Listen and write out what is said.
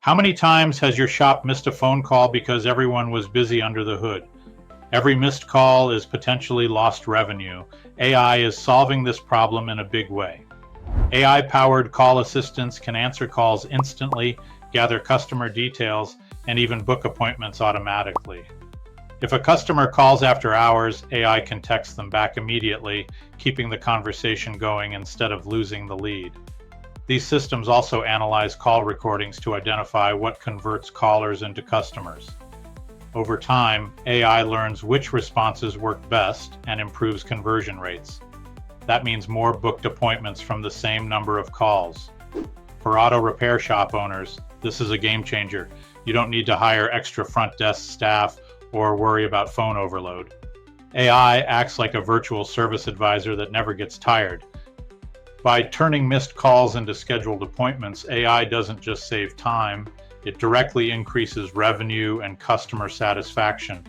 How many times has your shop missed a phone call because everyone was busy under the hood? Every missed call is potentially lost revenue. AI is solving this problem in a big way. AI-powered call assistants can answer calls instantly, gather customer details, and even book appointments automatically. If a customer calls after hours, AI can text them back immediately, keeping the conversation going instead of losing the lead. These systems also analyze call recordings to identify what converts callers into customers. Over time, AI learns which responses work best and improves conversion rates. That means more booked appointments from the same number of calls. For auto repair shop owners, this is a game changer. You don't need to hire extra front desk staff or worry about phone overload. AI acts like a virtual service advisor that never gets tired. By turning missed calls into scheduled appointments, AI doesn't just save time, it directly increases revenue and customer satisfaction,